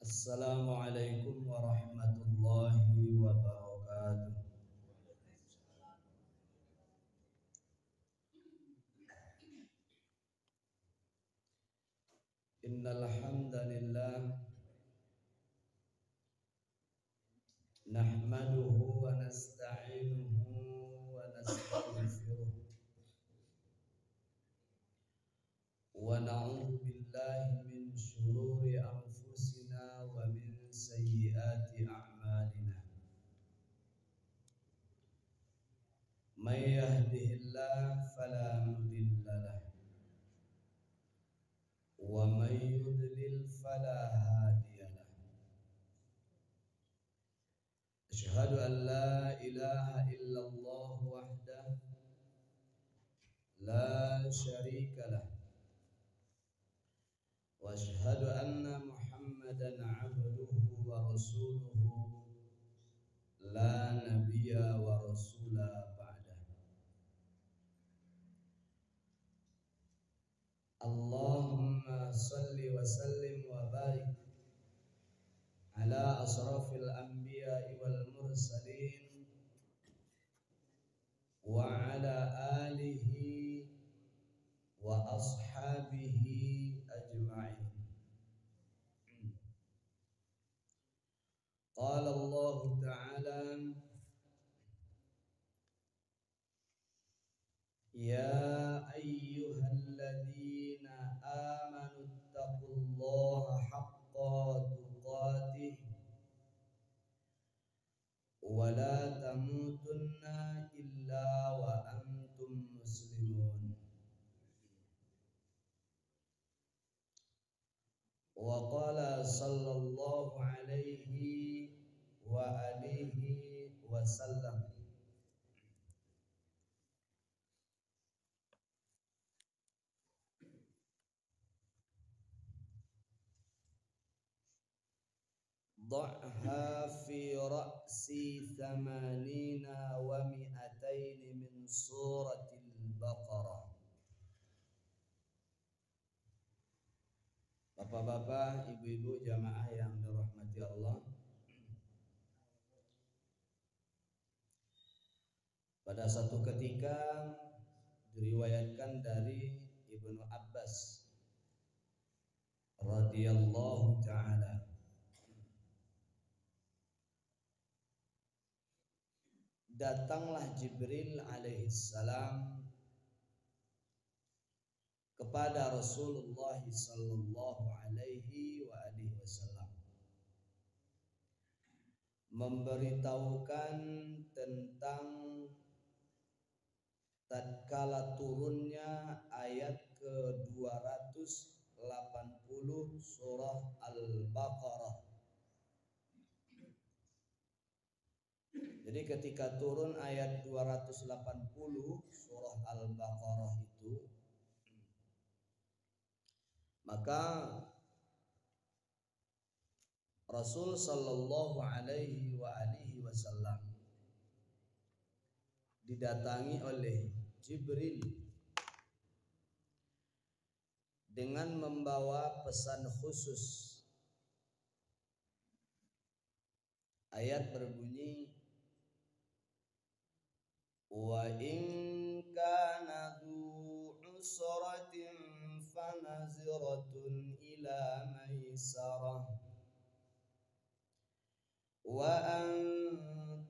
Assalamualaikum warahmatullahi wabarakatuh. Innal hamdalillah nahmaduhu wa nasta'inuhu wa nastaghfiruh wa na'udzu billahi min shururi anfusina wa min sayyiati a'malina. May yahdihillahu fala mudilla lahu wa may yudlil fala hadiya lahu. Asyhadu an la ilaha illallah wahdahu la syarika lah wa asyhadu anna Muhammadan abduhu wa rasuluhu la nabiyya wa rasula ba'dah. Allahumma salli wa sallim wa barik ala asrafil anbiya'i wal mursalin wa ala alihi wa ashabihi ajma'in. Qala Allah ta'ala ya ayyuhalladzina amanu taqullaha haqqa tuqatih wa la tamutunna illa wa antum muslimun. Wa qala sallallahu alaihi wa alihi wa sallam Dha'ha fi ra'si thamanina wa mi'ataini min suratil Baqarah. Bapak-bapak, ibu-ibu jamaah yang dirahmati Allah, pada satu ketika diriwayatkan dari Ibnu Abbas radhiyallahu ta'ala, datanglah Jibril alaihissalam kepada Rasulullah sallallahu alaihi wa alihi wasallam, memberitahukan tentang tatkala turunnya ayat ke-280 surah Al-Baqarah. Jadi ketika turun ayat 280 surah Al-Baqarah itu, maka Rasul sallallahu alaihi wa alihi wasallam didatangi oleh Jibril dengan membawa pesan khusus. Ayat berbunyi, wa in kana dzu usratin fanaziratun ila maisarah wa an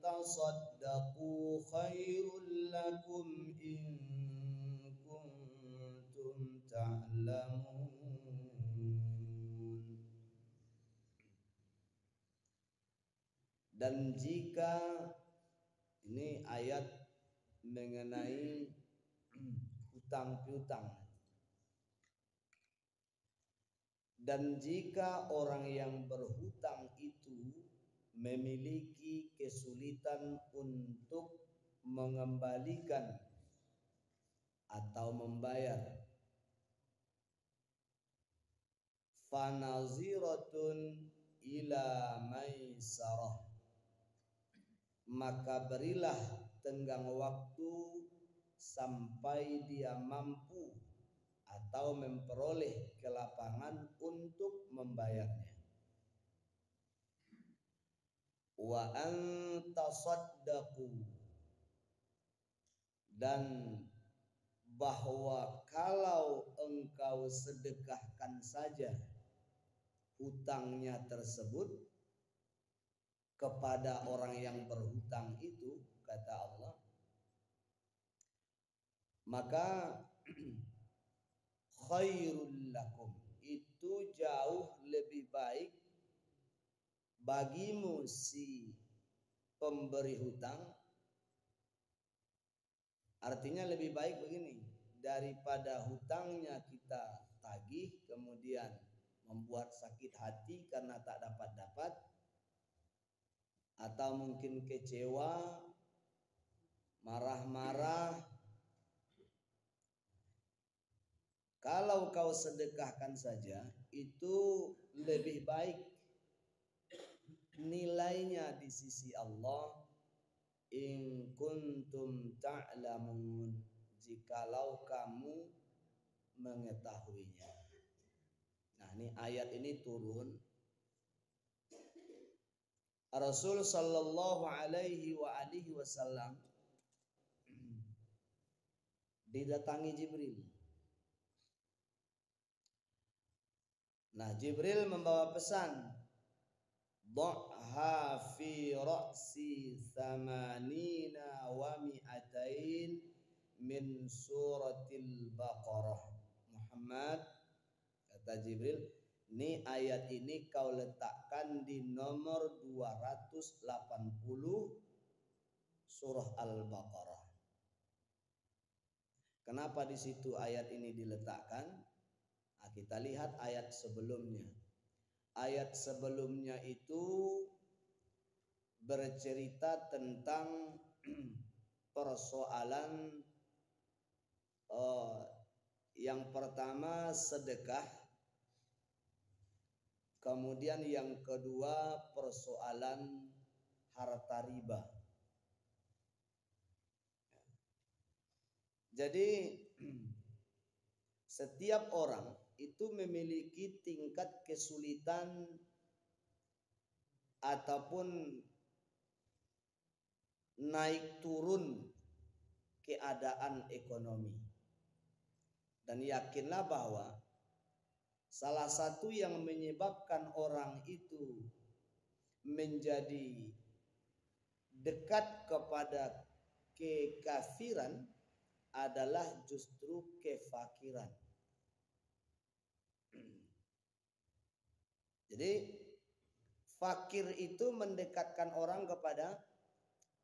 tasaddaqu khairul lakum in kuntum ta'lamun. Dan jika ini ayat mengenai hutang piutang, dan jika orang yang berhutang itu memiliki kesulitan untuk mengembalikan atau membayar, fanaziratun ila maisarah, maka berilah tenggang waktu sampai dia mampu atau memperoleh kelapangan untuk membayarnya. wa antasaddaqu, dan bahwa kalau engkau sedekahkan saja hutangnya tersebut kepada orang yang berhutang itu, kata Allah, maka khairul lakum, itu jauh lebih baik bagimu si pemberi hutang. Artinya lebih baik begini, daripada hutangnya kita tagih kemudian membuat sakit hati karena tak dapat-dapat, atau mungkin kecewa, marah-marah. Kalau kau sedekahkan saja, itu lebih baik nilainya di sisi Allah. In kuntum ta'lamun, jikalau kamu mengetahuinya. Nah, ini ayat ini turun, Rasul sallallahu alaihi wasallam didatangi Jibril. Nah, Jibril membawa pesan, dha'ha fi ra'si thamanina wa mi'atain min suratil Baqarah. Muhammad, kata Jibril, ini ayat ini kau letakkan di nomor 280 surah Al-Baqarah. Kenapa di situ ayat ini diletakkan? Nah, kita lihat ayat sebelumnya. Ayat sebelumnya itu bercerita tentang persoalan yang pertama sedekah, kemudian yang kedua persoalan harta riba. Jadi setiap orang itu memiliki tingkat kesulitan ataupun naik turun keadaan ekonomi. Dan yakinlah bahwa salah satu yang menyebabkan orang itu menjadi dekat kepada kekafiran adalah justru kefakiran. Jadi fakir itu mendekatkan orang kepada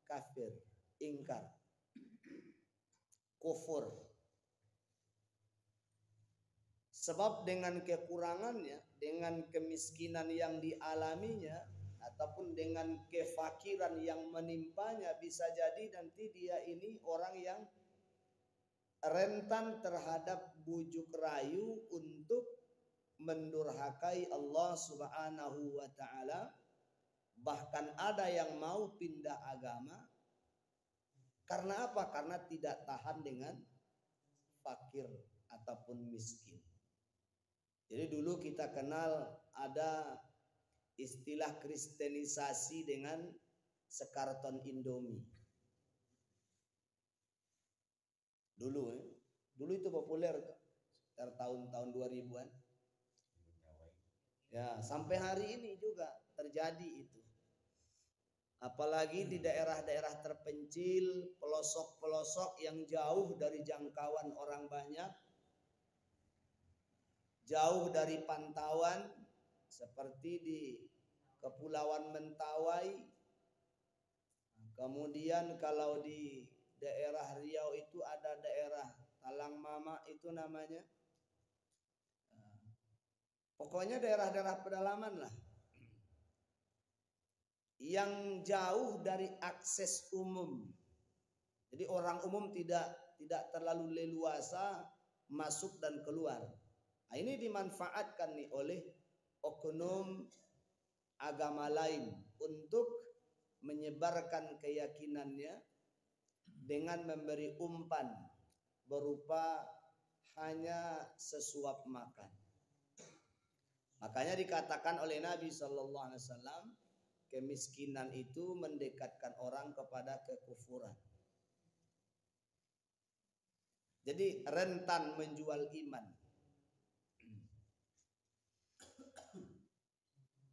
kafir, ingkar, kufur. Sebab dengan kekurangannya, dengan kemiskinan yang dialaminya, ataupun dengan kefakiran yang menimpanya, bisa jadi nanti dia ini orang yang rentan terhadap bujuk rayu untuk mendurhakai Allah Subhanahu wa ta'ala. Bahkan ada yang mau pindah agama. Karena apa? Karena tidak tahan dengan fakir ataupun miskin. Jadi dulu kita kenal ada istilah kristenisasi dengan sekarton Indomie. Dulu itu populer sekitar tahun-tahun 2000-an. Ya, sampai hari ini juga terjadi itu. Apalagi di daerah-daerah terpencil, pelosok-pelosok yang jauh dari jangkauan orang banyak, jauh dari pantauan, seperti di Kepulauan Mentawai. Kemudian kalau di daerah Riau itu ada daerah Talang Mama itu namanya. Pokoknya daerah-daerah pedalaman lah, yang jauh dari akses umum. Jadi orang umum tidak terlalu leluasa masuk dan keluar. Nah, ini dimanfaatkan nih oleh oknum agama lain untuk menyebarkan keyakinannya dengan memberi umpan berupa hanya sesuap makan. Makanya dikatakan oleh Nabi Sallallahu Alaihi Wasallam, kemiskinan itu mendekatkan orang kepada kekufuran. Jadi rentan menjual iman.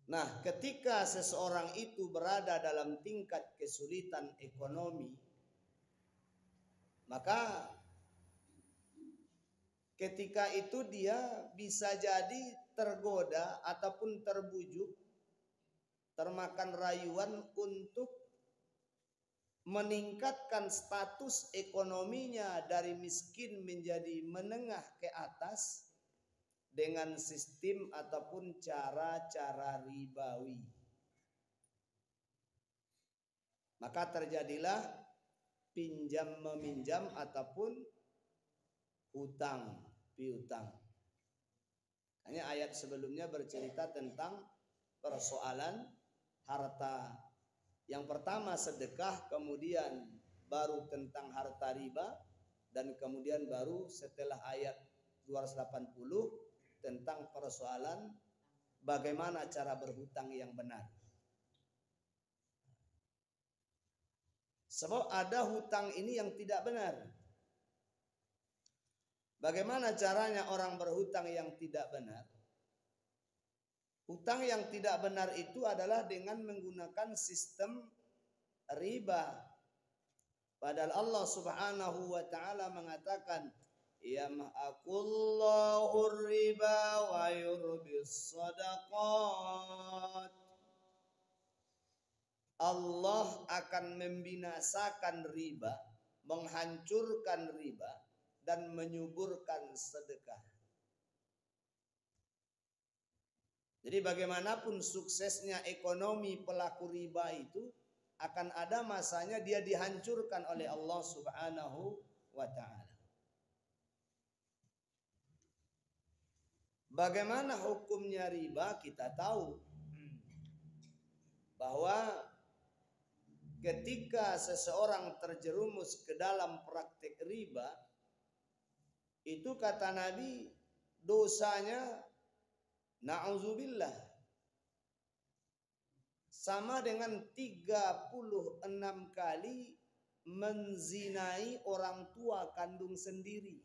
Nah, ketika seseorang itu berada dalam tingkat kesulitan ekonomi, maka ketika itu dia bisa jadi tergoda ataupun terbujuk, termakan rayuan untuk meningkatkan status ekonominya dari miskin menjadi menengah ke atas dengan sistem ataupun cara-cara ribawi. Maka terjadilah pinjam meminjam ataupun hutang piutang. Hanya ayat sebelumnya bercerita tentang persoalan harta. Yang pertama sedekah, kemudian baru tentang harta riba, dan kemudian baru setelah ayat 280 tentang persoalan bagaimana cara berhutang yang benar. Sebab ada hutang ini yang tidak benar. Bagaimana caranya orang berhutang yang tidak benar? Hutang yang tidak benar itu adalah dengan menggunakan sistem riba. Padahal Allah Subhanahu wa taala mengatakan, yamhaqullahu riba wa yurbis sadaqat. Allah akan membinasakan riba, menghancurkan riba, dan menyuburkan sedekah. Jadi bagaimanapun suksesnya ekonomi pelaku riba itu, akan ada masanya dia dihancurkan oleh Allah Subhanahu wa ta'ala. Bagaimana hukumnya riba? Kita tahu bahwa ketika seseorang terjerumus ke dalam praktik riba, itu kata Nabi dosanya na'udzubillah sama dengan 36 kali menzinai orang tua kandung sendiri.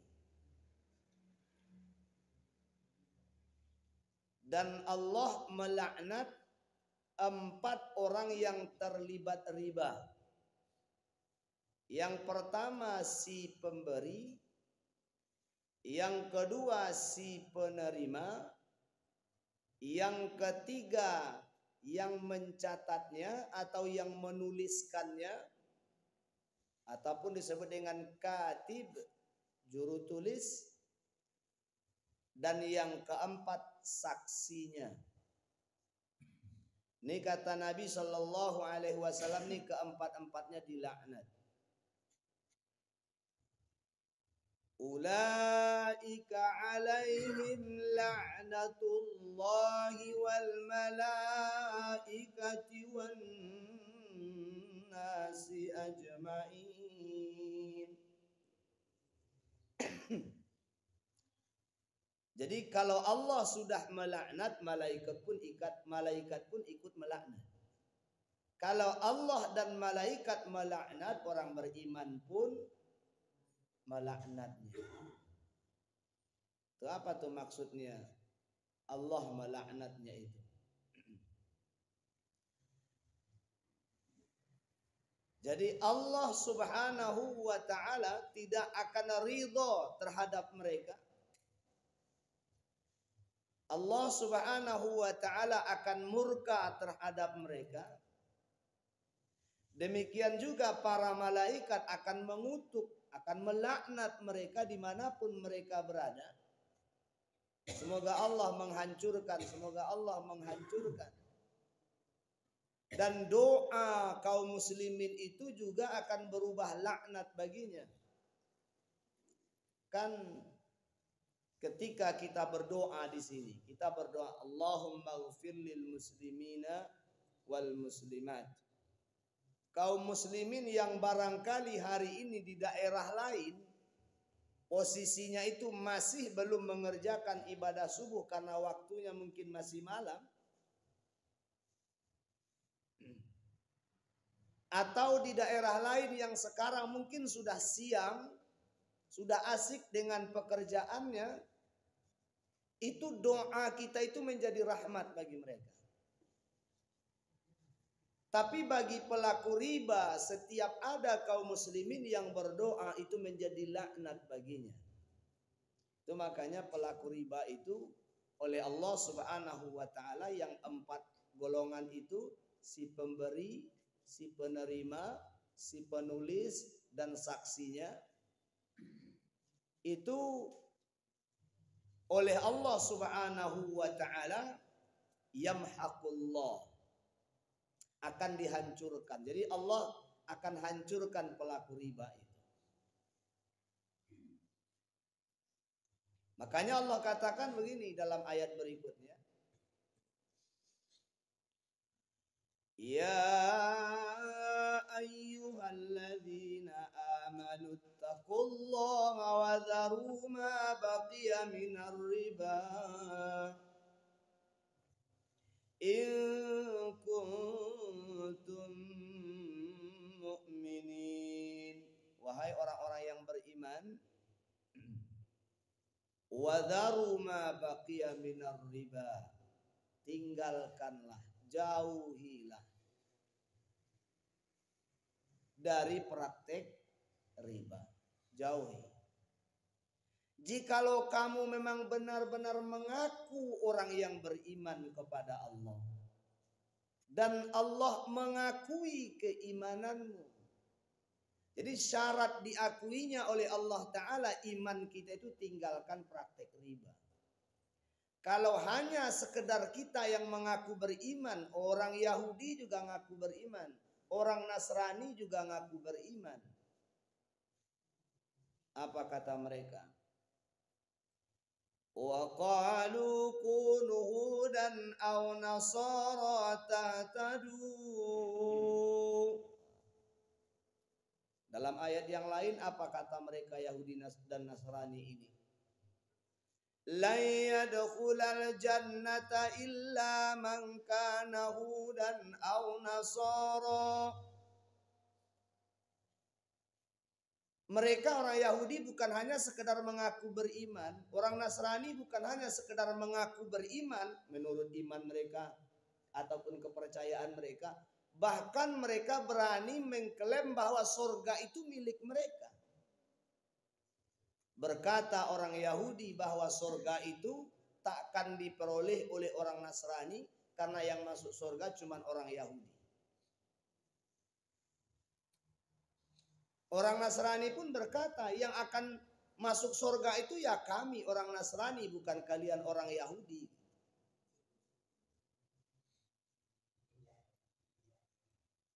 Dan Allah melaknat 4 orang yang terlibat riba. Yang pertama si pemberi, yang kedua si penerima, yang ketiga yang mencatatnya atau yang menuliskannya, ataupun disebut dengan katib, juru tulis, dan yang keempat saksinya. Ini kata Nabi Shallallahu Alaihi Wasallam, ini keempat-empatnya dilaknat. Ulaika alaihim la'natullahi wal malaikati wan nasi ajma'in. Jadi kalau Allah sudah melaknat, malaikat pun ikut melaknat. Kalau Allah dan malaikat melaknat, orang beriman pun melaknatnya. Itu apa tuh maksudnya? Allah melaknatnya itu. Jadi Allah Subhanahu wa ta'ala tidak akan ridha terhadap mereka. Allah Subhanahu wa ta'ala akan murka terhadap mereka. Demikian juga para malaikat akan mengutuk, akan melaknat mereka dimanapun mereka berada. Semoga Allah menghancurkan, semoga Allah menghancurkan. Dan doa kaum muslimin itu juga akan berubah laknat baginya. Kan ketika kita berdoa di sini, kita berdoa Allahumma ghfir lil muslimina wal muslimat. Kaum muslimin yang barangkali hari ini di daerah lain posisinya itu masih belum mengerjakan ibadah subuh karena waktunya mungkin masih malam. atau di daerah lain yang sekarang mungkin sudah siang, sudah asik dengan pekerjaannya, itu doa kita itu menjadi rahmat bagi mereka. Tapi bagi pelaku riba, setiap ada kaum muslimin yang berdoa itu menjadi laknat baginya. Itu makanya pelaku riba itu oleh Allah Subhanahu wa taala yang 4 golongan itu, si pemberi, si penerima, si penulis dan saksinya, itu oleh Allah Subhanahu wa taala yamhaqullah, akan dihancurkan. Jadi Allah akan hancurkan pelaku riba itu. Makanya Allah katakan begini dalam ayat berikutnya. Ya ayyuhalladzina amanu taqullaha wa dharu ma baqiya minar riba in kuntum mu'minin. Wahai orang-orang yang beriman, wa dharu ma baqiya minar riba, tinggalkanlah, jauhilah dari praktek riba, jauhi. Jikalau kamu memang benar-benar mengaku orang yang beriman kepada Allah dan Allah mengakui keimananmu. Jadi syarat diakuinya oleh Allah Ta'ala iman kita itu tinggalkan praktek riba. Kalau hanya sekedar kita yang mengaku beriman, orang Yahudi juga ngaku beriman, orang Nasrani juga ngaku beriman. Apa kata mereka? Wa qalu kunu hudan aw nasara tahtadu. Dalam ayat yang lain apa kata mereka Yahudi dan Nasrani ini? La yadkhulal jannata illa man kana hudan aw nasara. Mereka orang Yahudi bukan hanya sekedar mengaku beriman, orang Nasrani bukan hanya sekedar mengaku beriman menurut iman mereka ataupun kepercayaan mereka, bahkan mereka berani mengklaim bahwa surga itu milik mereka. Berkata orang Yahudi bahwa surga itu takkan diperoleh oleh orang Nasrani karena yang masuk surga cuma orang Yahudi. Orang Nasrani pun berkata yang akan masuk surga itu ya kami orang Nasrani, bukan kalian orang Yahudi.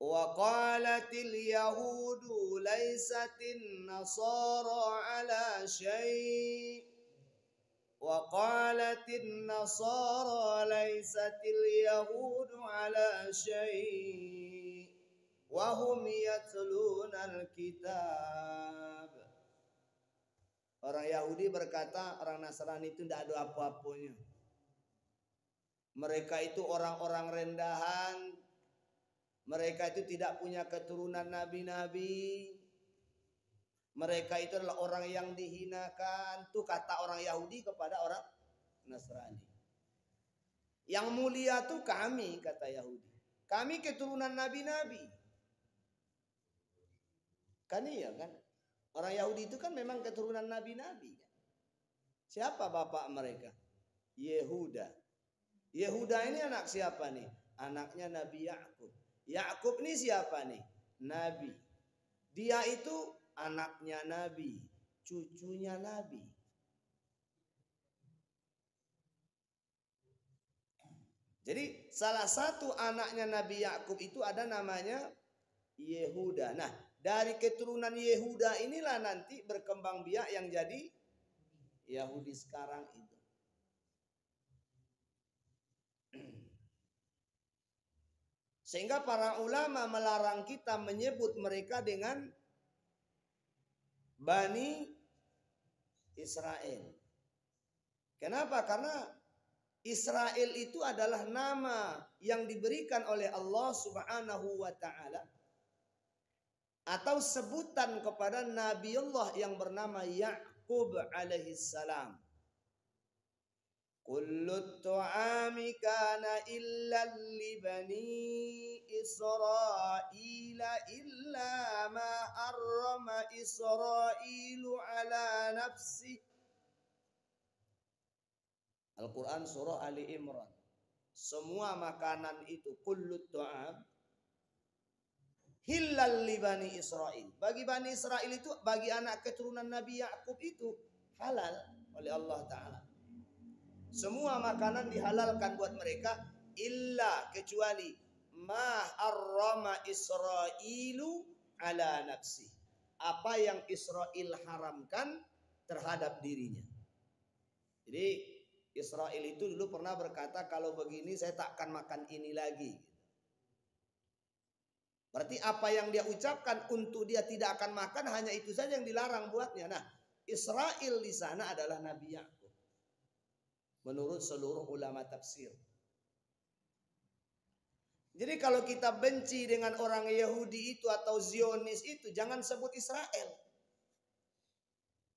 Wa qalatil yahudu laisatin nasara ala syai' wa qalatin nasara laisatil yahudu ala syai' wa hum yatlunal kitab. Orang Yahudi berkata orang Nasrani itu tidak ada apa-apanya. Mereka itu orang-orang rendahan. Mereka itu tidak punya keturunan nabi-nabi. Mereka itu adalah orang yang dihinakan. Itu kata orang Yahudi kepada orang Nasrani. Yang mulia tuh kami, kata Yahudi. Kami keturunan nabi-nabi. Kan iya kan? Orang Yahudi itu kan memang keturunan nabi-nabi. Siapa bapak mereka? Yehuda. Yehuda ini anak siapa nih? Anaknya Nabi Yakub. Yakub ini siapa nih? Nabi. Dia itu anaknya Nabi, cucunya Nabi. Jadi salah satu anaknya Nabi Yakub itu ada namanya Yehuda. Nah, dari keturunan Yehuda inilah nanti berkembang biak yang jadi Yahudi sekarang itu. Sehingga para ulama melarang kita menyebut mereka dengan Bani Israel. Kenapa? Karena Israel itu adalah nama yang diberikan oleh Allah Subhanahu wa taala atau sebutan kepada Nabiullah yang bernama Ya'qub alaihi salam. Kullu tu'ami kana illa li bani Israila illa ma harrama Israilu ala nafsi. Al-Quran surah Ali Imran. Semua makanan itu kullu tu'am hillal li bani Israil. Bagi bani Israil itu, bagi anak keturunan Nabi Ya'qub itu halal oleh Allah Ta'ala. Semua makanan dihalalkan buat mereka illa kecuali ma harrama Israilu ala nafsi. Apa yang Israel haramkan terhadap dirinya. Jadi Israel itu dulu pernah berkata, kalau begini saya takkan makan ini lagi. Berarti apa yang dia ucapkan untuk dia tidak akan makan, hanya itu saja yang dilarang buatnya. Nah, Israel di sana adalah Nabi Ya'qub menurut seluruh ulama tafsir. Jadi kalau kita benci dengan orang Yahudi itu atau Zionis itu, jangan sebut Israel.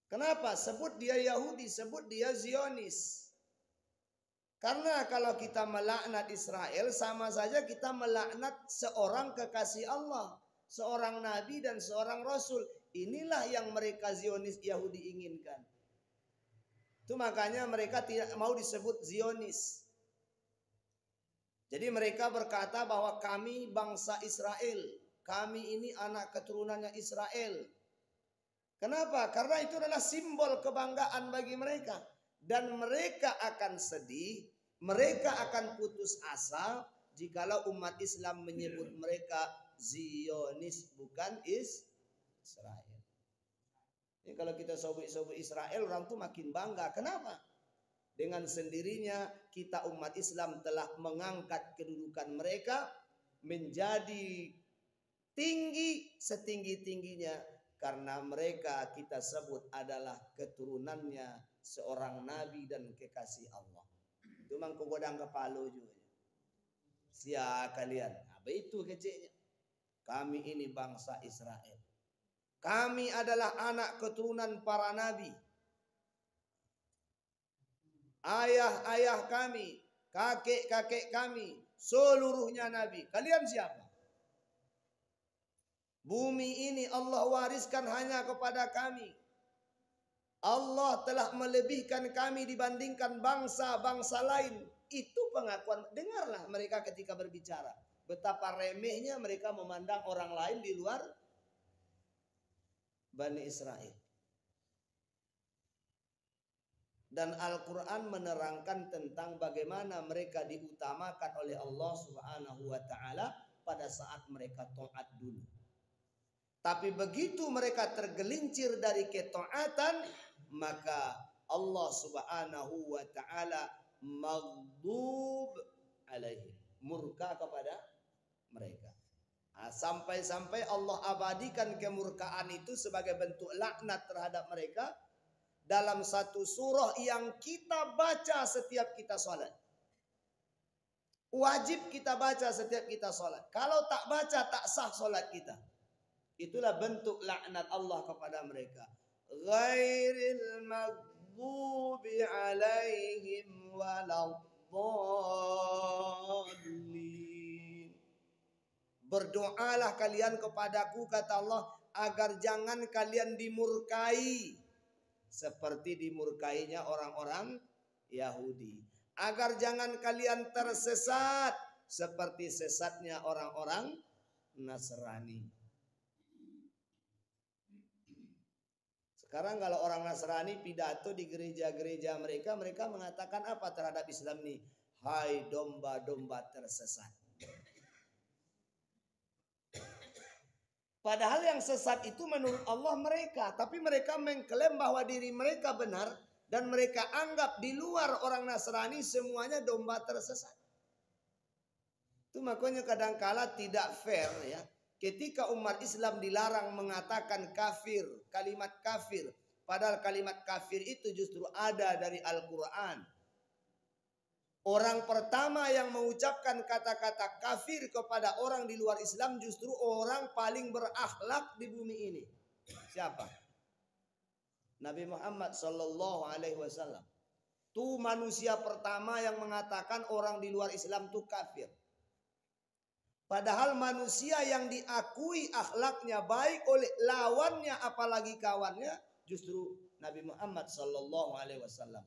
Kenapa? Sebut dia Yahudi, sebut dia Zionis. Karena kalau kita melaknat Israel, sama saja kita melaknat seorang kekasih Allah, seorang nabi dan seorang rasul. Inilah yang mereka Zionis Yahudi inginkan. Itu makanya mereka tidak mau disebut Zionis. Jadi mereka berkata bahwa kami bangsa Israel, kami ini anak keturunannya Israel. Kenapa? Karena itu adalah simbol kebanggaan bagi mereka. Dan mereka akan sedih, mereka akan putus asa jikalau umat Islam menyebut mereka Zionis, bukan Israel. Ini kalau kita sobek-sobek Israel, orang tuh makin bangga. Kenapa? Dengan sendirinya kita umat Islam telah mengangkat kedudukan mereka menjadi tinggi setinggi-tingginya. Karena mereka kita sebut adalah keturunannya seorang nabi dan kekasih Allah. Itu mangko godang kepala juga. Sia kalian. Apa itu kecilnya? Kami ini bangsa Israel. Kami adalah anak keturunan para nabi. Ayah-ayah kami, kakek-kakek kami, seluruhnya nabi. Kalian siapa? Bumi ini Allah wariskan hanya kepada kami. Allah telah melebihkan kami dibandingkan bangsa-bangsa lain. Itu pengakuan. Dengarlah mereka ketika berbicara. Betapa remehnya mereka memandang orang lain di luar Bani Israel. Dan Al-Quran menerangkan tentang bagaimana mereka diutamakan oleh Allah Subhanahu wa Ta'ala pada saat mereka taat dulu. Tapi begitu mereka tergelincir dari ketaatan, maka Allah Subhanahu wa Ta'ala maghdub alaihi, murka kepada mereka. Nah, sampai-sampai Allah abadikan kemurkaan itu sebagai bentuk laknat terhadap mereka dalam satu surah yang kita baca setiap kita sholat. Wajib kita baca setiap kita sholat. Kalau tak baca tak sah sholat kita. Itulah bentuk laknat Allah kepada mereka. Ghairil maghdubi alaihim waladdallin. Berdoalah kalian kepadaku, kata Allah, agar jangan kalian dimurkai seperti dimurkainya orang-orang Yahudi. Agar jangan kalian tersesat seperti sesatnya orang-orang Nasrani. Sekarang kalau orang Nasrani pidato di gereja-gereja mereka, mereka mengatakan apa terhadap Islam ini? Hai domba-domba tersesat. Padahal yang sesat itu menurut Allah mereka. Tapi mereka mengklaim bahwa diri mereka benar. Dan mereka anggap di luar orang Nasrani semuanya domba tersesat. Itu makanya kadangkala tidak fair ya. Ketika umat Islam dilarang mengatakan kafir, kalimat kafir. Padahal kalimat kafir itu justru ada dari Al-Quran. Orang pertama yang mengucapkan kata-kata kafir kepada orang di luar Islam justru orang paling berakhlak di bumi ini. Siapa? Nabi Muhammad sallallahu alaihi wasallam. Itu manusia pertama yang mengatakan orang di luar Islam itu kafir. Padahal manusia yang diakui akhlaknya baik oleh lawannya apalagi kawannya justru Nabi Muhammad sallallahu alaihi wasallam.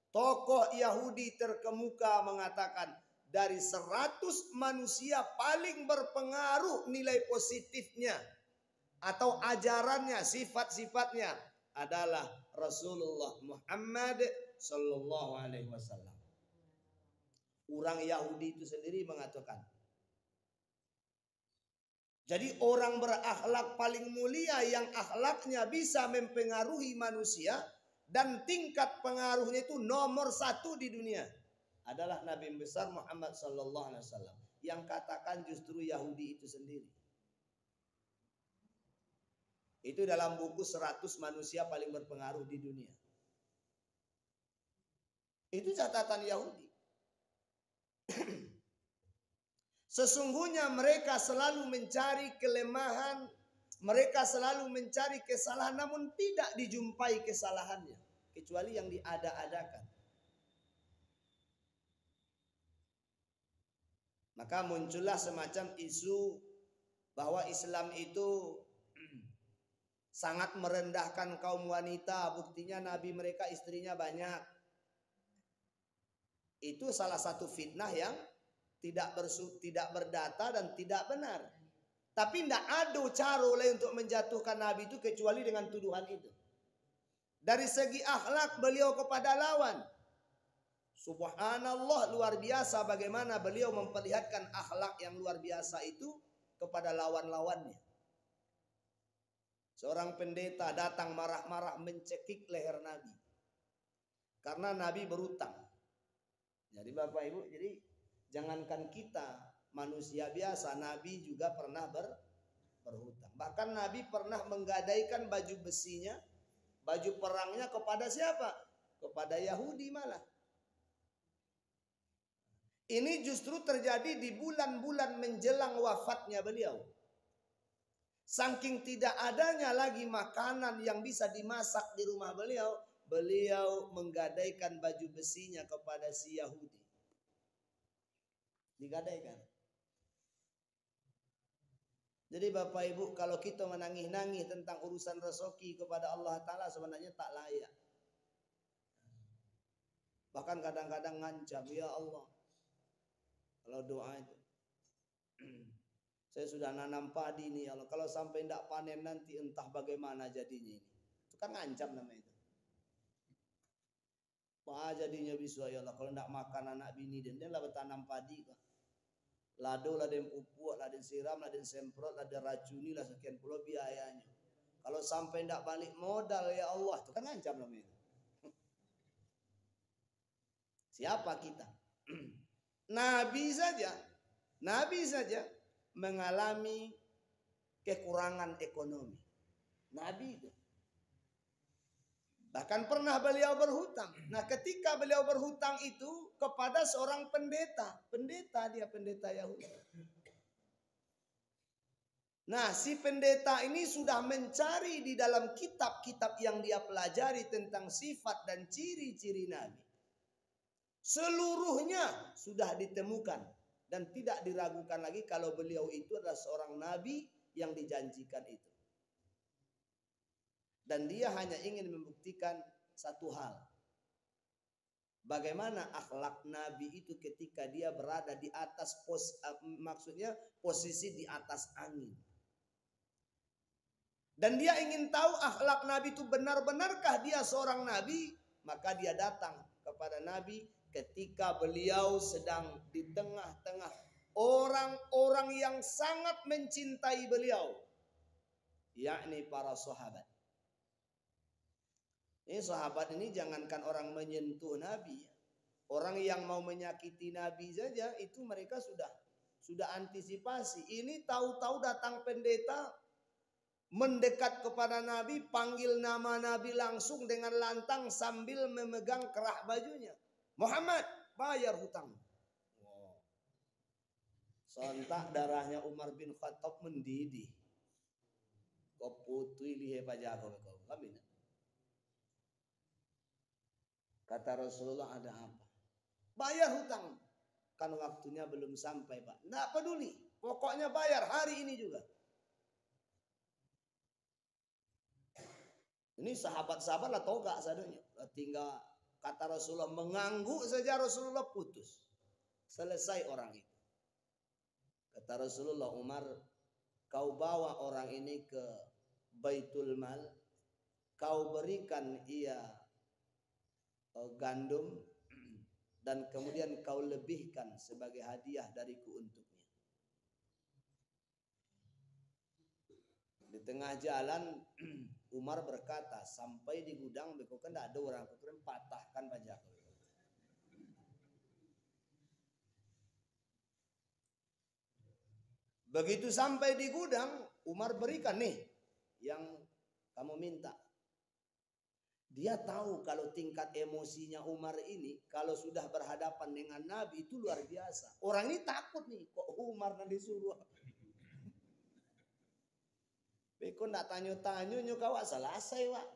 Tokoh Yahudi terkemuka mengatakan dari 100 manusia paling berpengaruh nilai positifnya atau ajarannya, sifat-sifatnya adalah Rasulullah Muhammad sallallahu alaihi wasallam. Orang Yahudi itu sendiri mengatakan. Jadi orang berakhlak paling mulia yang akhlaknya bisa mempengaruhi manusia dan tingkat pengaruhnya itu nomor 1 di dunia adalah Nabi besar Muhammad sallallahu alaihi wasallam. Yang katakan justru Yahudi itu sendiri. Itu dalam buku 100 manusia paling berpengaruh di dunia. Itu catatan Yahudi. Sesungguhnya mereka selalu mencari kelemahan, mereka selalu mencari kesalahan, namun tidak dijumpai kesalahannya kecuali yang diada-adakan. Maka muncullah semacam isu bahwa Islam itu sangat merendahkan kaum wanita. Buktinya Nabi mereka istrinya banyak. Itu salah satu fitnah yang tidak berdata dan tidak benar. Tapi tidak ada cara lain untuk menjatuhkan Nabi itu kecuali dengan tuduhan itu. Dari segi akhlak beliau kepada lawan. Subhanallah, luar biasa bagaimana beliau memperlihatkan akhlak yang luar biasa itu kepada lawan-lawannya. Seorang pendeta datang marah-marah mencekik leher Nabi. Karena Nabi berutang. Jadi Bapak Ibu, jadi jangankan kita manusia biasa, Nabi juga pernah berhutang. Bahkan Nabi pernah menggadaikan baju besinya, baju perangnya kepada siapa? Kepada Yahudi malah. Ini justru terjadi di bulan-bulan menjelang wafatnya beliau. Saking tidak adanya lagi makanan yang bisa dimasak di rumah beliau, beliau menggadaikan baju besinya kepada si Yahudi. Digadaikan. Jadi Bapak Ibu, kalau kita menangis-nangis tentang urusan rezeki kepada Allah Ta'ala sebenarnya tak layak. Bahkan kadang-kadang ngancam, ya Allah, kalau doa itu, saya sudah nanam padi nih, ya Allah, kalau sampai tidak panen nanti entah bagaimana jadinya ini. Itu kan ngancam namanya itu. Wah jadinya bisa ya Allah, kalau tidak makan anak bini dan dia lah bertanam padi kan. Lado lah den pupuk, lah den siram, lah den semprot, lah den racuni, lah sekian puluh biayanya. Kalau sampai tidak balik modal ya Allah, itu kan ngancam namanya. Siapa kita? Nabi saja mengalami kekurangan ekonomi. Nabi itu. Bahkan pernah beliau berhutang. Nah, ketika beliau berhutang itu kepada seorang pendeta. Pendeta Yahudi. Nah, si pendeta ini sudah mencari di dalam kitab-kitab yang dia pelajari tentang sifat dan ciri-ciri Nabi. Seluruhnya sudah ditemukan. Dan tidak diragukan lagi kalau beliau itu adalah seorang Nabi yang dijanjikan itu. Dan dia hanya ingin membuktikan satu hal. Bagaimana akhlak Nabi itu ketika dia berada di atas posisi di atas angin. Dan dia ingin tahu akhlak Nabi itu benar-benarkah dia seorang Nabi. Maka dia datang kepada Nabi ketika beliau sedang di tengah-tengah orang-orang yang sangat mencintai beliau. Yakni para sahabat. Ini sahabat ini jangankan orang menyentuh Nabi. Orang yang mau menyakiti Nabi saja itu mereka sudah antisipasi. Ini tahu-tahu datang pendeta mendekat kepada Nabi, panggil nama Nabi langsung dengan lantang sambil memegang kerah bajunya. Muhammad, bayar hutang. Wow. Sontak darahnya Umar bin Khattab mendidih. Kau putui lihe pajago kau. Kami. Kata Rasulullah, ada apa? Bayar hutang. Kan waktunya belum sampai, Pak. Nggak peduli. Pokoknya bayar hari ini juga. Ini sahabat-sahabat lah tahu gak sadanya. Tinggal kata Rasulullah mengangguk saja Rasulullah putus. Selesai orang itu. Kata Rasulullah, Umar, kau bawa orang ini ke Baitul Mal. Kau berikan ia gandum. Dan kemudian kau lebihkan sebagai hadiah dariku untuknya. Di tengah jalan Umar berkata, sampai di gudang beko kan tidak ada orang, kemudian patahkan pajak. Begitu sampai di gudang, Umar berikan nih yang kamu minta. Dia tahu kalau tingkat emosinya Umar ini, kalau sudah berhadapan dengan Nabi itu luar biasa. Orang ini takut nih, kok Umar nanti suruh. Beko ndak tanyo-tanyo nyukawa selesai wak.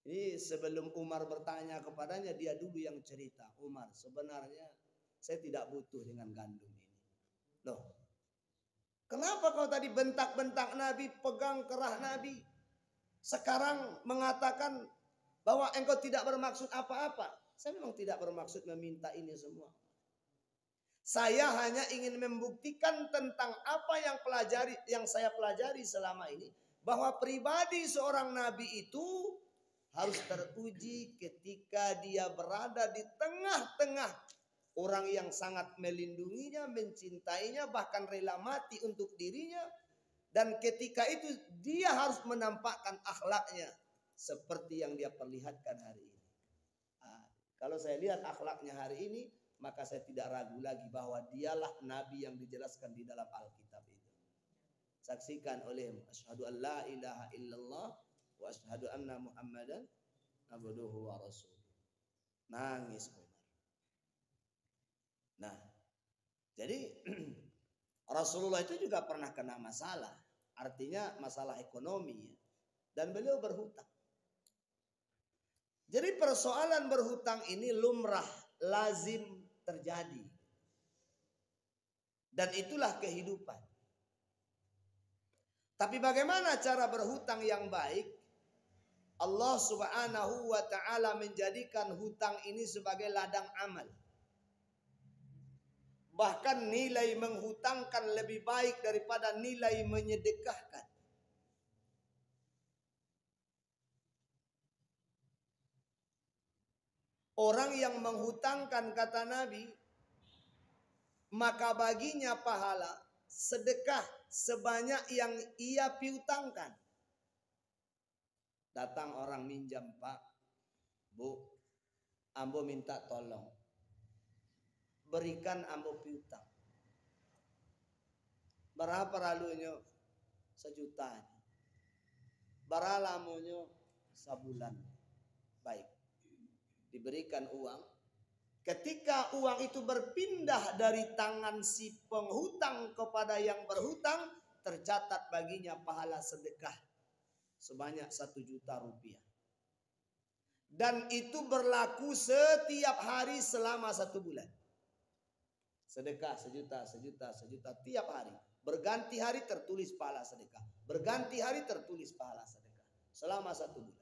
Ini sebelum Umar bertanya kepadanya, dia dulu yang cerita. Umar, sebenarnya saya tidak butuh dengan gandum ini. Loh, kenapa kau tadi bentak-bentak Nabi, pegang kerah Nabi? Sekarang mengatakan bahwa engkau tidak bermaksud apa-apa. Saya memang tidak bermaksud meminta ini semua. Saya hanya ingin membuktikan tentang apa yang saya pelajari selama ini. Bahwa pribadi seorang nabi itu harus teruji ketika dia berada di tengah-tengah orang yang sangat melindunginya, mencintainya, bahkan rela mati untuk dirinya. Dan ketika itu dia harus menampakkan akhlaknya seperti yang dia perlihatkan hari ini. Nah, kalau saya lihat akhlaknya hari ini, maka saya tidak ragu lagi bahwa dialah Nabi yang dijelaskan di dalam Alkitab itu. Saksikan oleh asyhadu an la ilaha illallah wa asyhadu anna Muhammadan abduhu wa rasuluh. Nangis Umar. Nah, jadi Rasulullah itu juga pernah kena masalah. Artinya masalah ekonomi. Dan beliau berhutang. Jadi persoalan berhutang ini lumrah, lazim terjadi. Dan itulah kehidupan. Tapi bagaimana cara berhutang yang baik? Allah Subhanahu wa ta'ala menjadikan hutang ini sebagai ladang amal. Bahkan nilai menghutangkan lebih baik daripada nilai menyedekahkan. Orang yang menghutangkan, kata Nabi, maka baginya pahala sedekah sebanyak yang ia piutangkan. Datang orang minjam, Pak, Bu, ambo minta tolong. Berikan ambo piutang. Berapa lalunya? 1 juta. Berapa lamunya? Sebulan. Baik. Diberikan uang. Ketika uang itu berpindah dari tangan si penghutang kepada yang berhutang, tercatat baginya pahala sedekah sebanyak 1 juta rupiah. Dan itu berlaku setiap hari selama 1 bulan. Sedekah 1 juta, 1 juta, 1 juta tiap hari. Berganti hari tertulis pahala sedekah. Berganti hari tertulis pahala sedekah. Selama 1 bulan.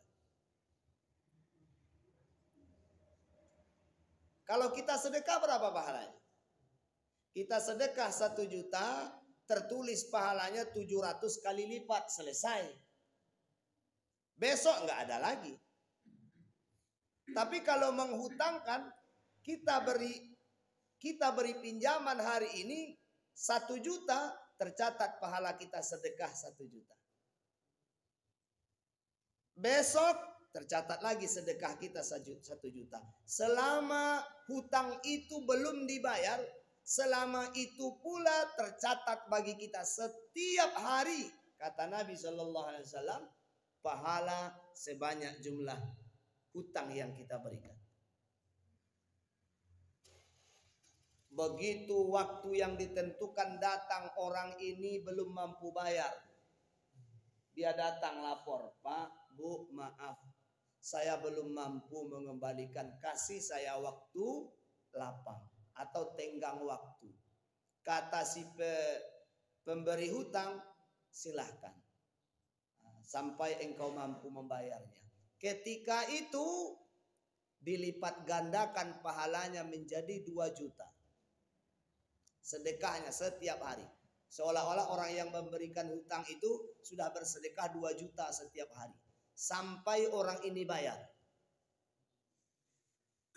Kalau kita sedekah berapa pahalanya? Kita sedekah 1 juta, tertulis pahalanya 700 kali lipat, selesai. Besok nggak ada lagi. Tapi kalau menghutangkan, kita beri pinjaman hari ini 1 juta, tercatat pahala kita sedekah 1 juta. Besok tercatat lagi sedekah kita 1 juta. Selama hutang itu belum dibayar, selama itu pula tercatat bagi kita setiap hari, kata Nabi Shallallahu Alaihi Wasallam, pahala sebanyak jumlah hutang yang kita berikan. Begitu waktu yang ditentukan datang, orang ini belum mampu bayar. Dia datang lapor, Pak, Bu, maaf, saya belum mampu mengembalikan, kasih saya waktu lapang atau tenggang waktu. Kata si pemberi hutang, silahkan sampai engkau mampu membayarnya. Ketika itu dilipat gandakan pahalanya menjadi 2 juta. Sedekahnya setiap hari. Seolah-olah orang yang memberikan hutang itu sudah bersedekah 2 juta setiap hari. Sampai orang ini bayar.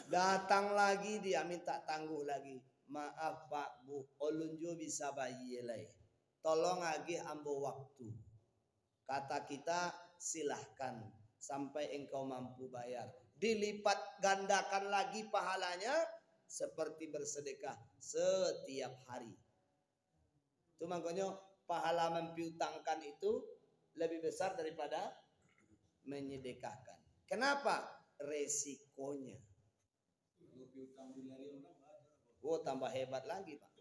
Datang lagi dia minta tangguh lagi. Maaf Pak, Bu, ulun jo bisa bayar. Tolong agih ambo waktu. Kata kita, silahkan sampai engkau mampu bayar. Dilipat gandakan lagi pahalanya seperti bersedekah setiap hari. Itu makanya pahala mempiutangkan itu lebih besar daripada menyedekahkan. Kenapa? Resikonya. Oh, tambah hebat lagi Pak.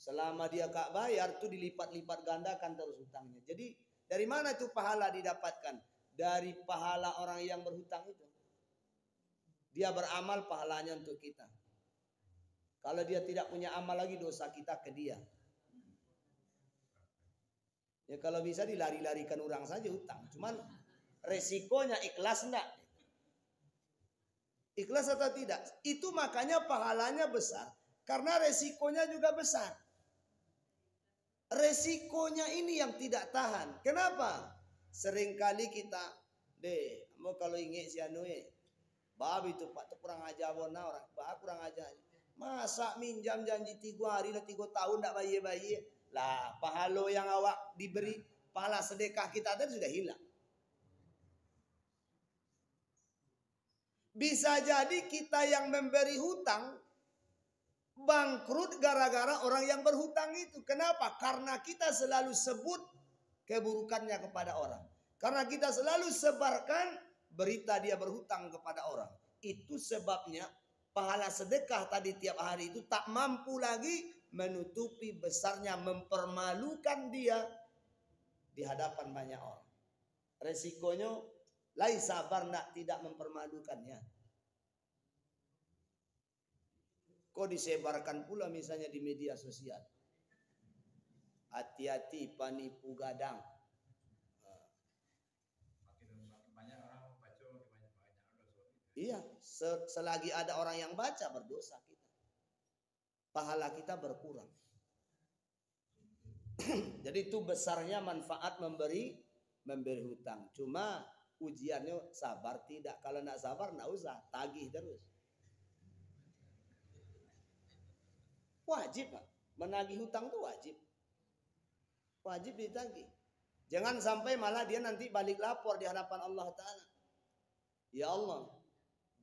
Selama dia gak bayar tuh dilipat-lipat gandakan terus hutangnya. Jadi dari mana itu pahala didapatkan? Dari pahala orang yang berhutang itu. Dia beramal, pahalanya untuk kita. Kalau dia tidak punya amal lagi, dosa kita ke dia. Ya kalau bisa dilari-larikan orang saja hutang. Cuman resikonya ikhlas enggak? Ikhlas atau tidak? Itu makanya pahalanya besar. Karena resikonya juga besar. Resikonya ini yang tidak tahan. Kenapa? Seringkali kita, mau kalau ingat si anu babi itu Pak, kurang ajar bona orang, Pak kurang ajar. Masa minjam janji 3 hari lah 3 tahun tak bayar. Lah pahala yang awak diberi, pahala sedekah kita tadi sudah hilang. Bisa jadi kita yang memberi hutang bangkrut gara-gara orang yang berhutang itu. Kenapa? Karena kita selalu sebut keburukannya kepada orang. Karena kita selalu sebarkan berita dia berhutang kepada orang. Itu sebabnya pahala sedekah tadi tiap hari itu tak mampu lagi menutupi besarnya, mempermalukan dia di hadapan banyak orang. Resikonya lai sabar nak tidak mempermalukannya. Kok disebarkan pula misalnya di media sosial. Hati-hati penipu gadang. Iya, selagi ada orang yang baca berdosa kita. Pahala kita berkurang. Jadi itu besarnya manfaat memberi hutang. Cuma ujiannya sabar tidak. Kalau nak sabar nak usah, tagih terus. Wajib Pak. Menagih hutang itu wajib. Wajib ditagih. Jangan sampai malah dia nanti balik lapor di hadapan Allah Ta'ala. Ya Allah,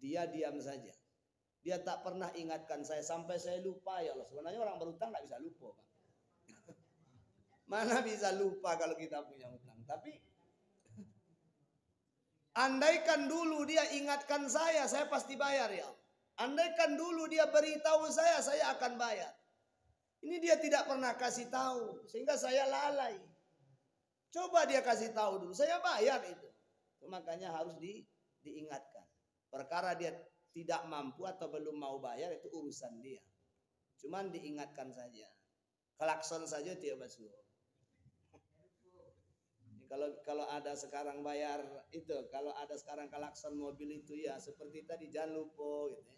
dia diam saja. Dia tak pernah ingatkan saya sampai saya lupa ya Allah. Sebenarnya orang berhutang tak bisa lupa Pak. Mana bisa lupa kalau kita punya hutang. Tapi andaikan dulu dia ingatkan saya pasti bayar ya. Andaikan dulu dia beritahu saya akan bayar. Ini dia tidak pernah kasih tahu. Sehingga saya lalai. Coba dia kasih tahu dulu. Saya bayar itu. Makanya harus diingatkan. Perkara dia tidak mampu atau belum mau bayar itu urusan dia. Cuman diingatkan saja. Klakson saja tidak basuh. Kalau ada sekarang bayar itu. Kalau ada sekarang klakson mobil itu ya. Seperti tadi jangan lupa gitu ya.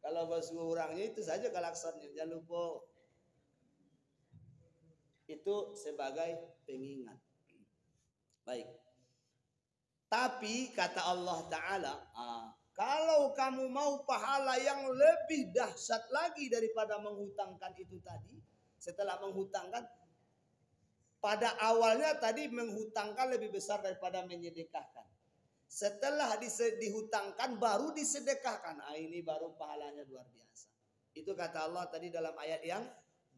Kalau basuh orangnya itu saja klaksonnya, jangan lupa. Itu sebagai pengingat. Baik. Tapi kata Allah Ta'ala, kalau kamu mau pahala yang lebih dahsyat lagi daripada menghutangkan itu tadi, setelah menghutangkan, pada awalnya tadi menghutangkan lebih besar daripada menyedekahkan. Setelah dihutangkan baru disedekahkan. Ini baru pahalanya luar biasa. Itu kata Allah tadi dalam ayat yang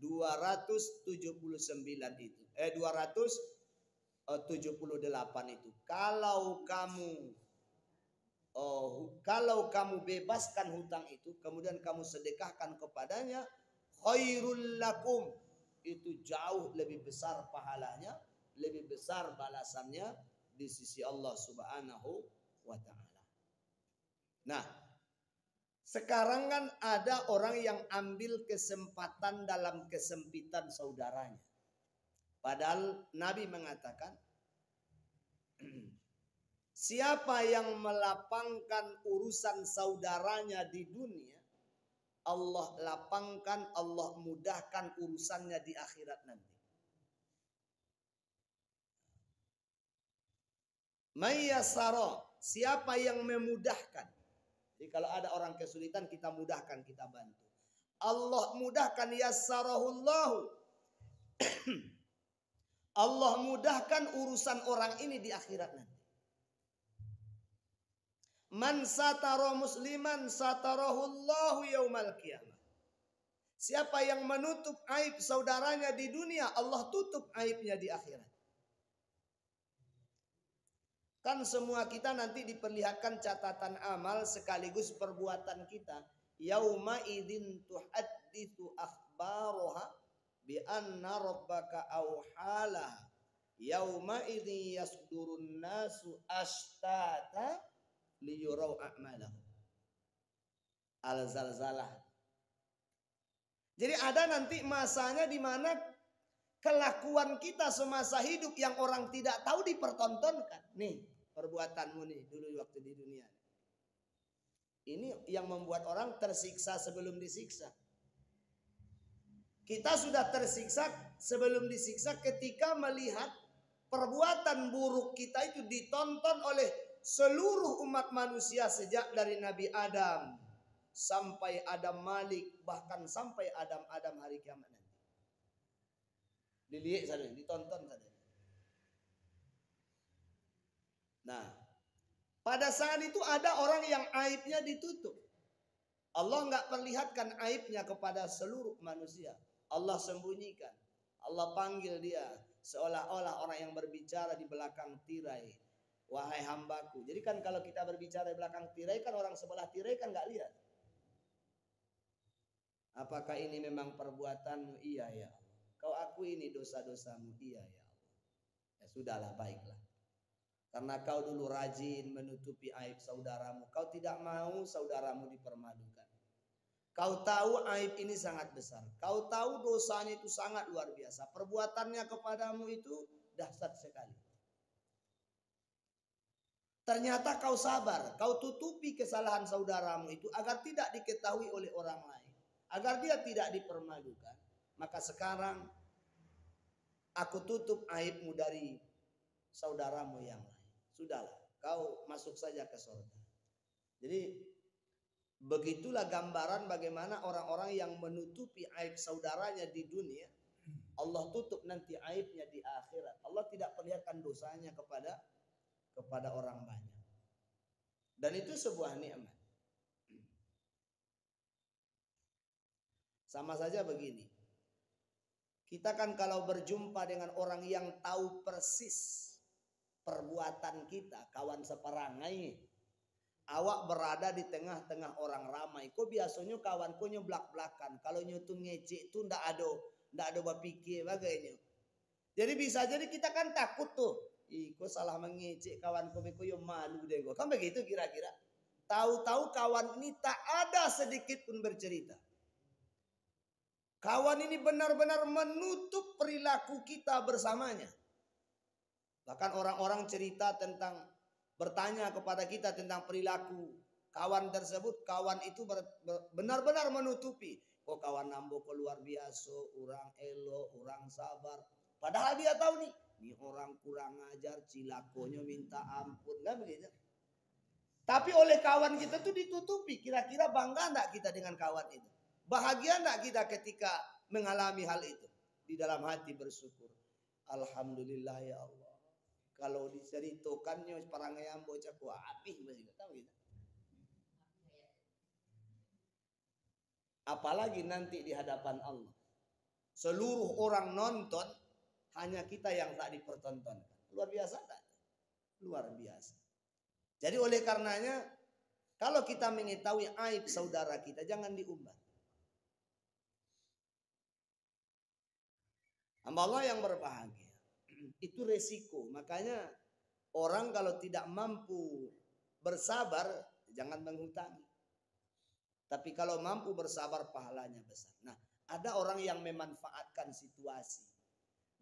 279 itu. 278 itu. Kalau kamu Oh, kalau kamu bebaskan hutang itu, kemudian kamu sedekahkan kepadanya, khairul lakum. Itu jauh lebih besar pahalanya, lebih besar balasannya di sisi Allah Subhanahu wa Ta'ala. Nah, sekarang kan ada orang yang ambil kesempatan dalam kesempitan saudaranya. Padahal Nabi mengatakan, siapa yang melapangkan urusan saudaranya di dunia, Allah lapangkan, Allah mudahkan urusannya di akhirat nanti. Mayyasara, siapa yang memudahkan. Jadi kalau ada orang kesulitan, kita mudahkan, kita bantu. Allah mudahkan, yassarahullahu. Allah mudahkan urusan orang ini di akhirat nanti. Man satara musliman satarahullahu yaumal qiyamah. Siapa yang menutup aib saudaranya di dunia, Allah tutup aibnya di akhirat. Kan semua kita nanti diperlihatkan catatan amal sekaligus perbuatan kita. Yauma idzin tuhadditsu akhbaruha bi anna rabbaka auhala. Yauma idzin yasdurun nasu ashtata liyurau a'malahu. Al-Zalzalah. Jadi ada nanti masanya di mana kelakuan kita semasa hidup yang orang tidak tahu dipertontonkan. Nih, perbuatanmu nih dulu waktu di dunia. Ini yang membuat orang tersiksa sebelum disiksa. Kita sudah tersiksa sebelum disiksa ketika melihat perbuatan buruk kita itu ditonton oleh seluruh umat manusia sejak dari Nabi Adam sampai Adam Malik, bahkan sampai Adam hari kiamat nanti. Dilihat saja, ditonton saja. Nah, pada saat itu ada orang yang aibnya ditutup. Allah nggak perlihatkan aibnya kepada seluruh manusia. Allah sembunyikan. Allah panggil dia seolah-olah orang yang berbicara di belakang tirai. Wahai hambaku. Jadi kan kalau kita berbicara di belakang tirai kan orang sebelah tirai kan nggak lihat. Apakah ini memang perbuatanmu? Iya ya Allah. Kau akui ini dosa-dosamu? Iya ya Allah. Ya sudahlah, baiklah. Karena kau dulu rajin menutupi aib saudaramu. Kau tidak mau saudaramu dipermalukan. Kau tahu aib ini sangat besar. Kau tahu dosanya itu sangat luar biasa. Perbuatannya kepadamu itu dahsyat sekali. Ternyata kau sabar, kau tutupi kesalahan saudaramu itu agar tidak diketahui oleh orang lain, agar dia tidak dipermalukan. Maka sekarang aku tutup aibmu dari saudaramu yang lain. Sudahlah, kau masuk saja ke surga. Jadi begitulah gambaran bagaimana orang-orang yang menutupi aib saudaranya di dunia, Allah tutup nanti aibnya di akhirat. Allah tidak perlihatkan dosanya kepada orang banyak. Dan itu sebuah nikmat. Sama saja begini. Kita kan kalau berjumpa dengan orang yang tahu persis perbuatan kita, kawan seperangai, awak berada di tengah-tengah orang ramai. Kok biasanya kawanku nyeblak-blakan. Kalau nyotu ngecek itu ndak ada berpikir bagainya. Jadi bisa jadi kita kan takut tuh. Kok salah mengecek kawanku, kok yo malu deh gua. Kan begitu kira-kira. Tahu-tahu kawan ini tak ada sedikit pun bercerita. Kawan ini benar-benar menutup perilaku kita bersamanya. Bahkan orang-orang cerita tentang, bertanya kepada kita tentang perilaku kawan tersebut. Kawan itu benar-benar menutupi. Kok kawan nambo keluar biasa, orang elo, orang sabar. Padahal dia tahu nih, ini orang kurang ajar, cilakonya minta ampun, kan begitu. Tapi oleh kawan kita tuh ditutupi. Kira-kira bangga enggak kita dengan kawan itu? Bahagia enggak kita ketika mengalami hal itu? Di dalam hati bersyukur. Alhamdulillah ya Allah. Kalau diceritakannya perangaian bocah ku apih masih tahu gitu. Apalagi nanti di hadapan Allah. Seluruh orang nonton, hanya kita yang tak dipertontonkan. Luar biasa tak? Luar biasa. Jadi oleh karenanya Kalau kita mengetahui aib saudara kita, jangan diumbar. Hamba Allah yang berbahagia. Itu resiko. Makanya orang kalau tidak mampu bersabar, jangan menghutangi. Tapi kalau mampu bersabar, pahalanya besar. Nah, ada orang yang memanfaatkan situasi.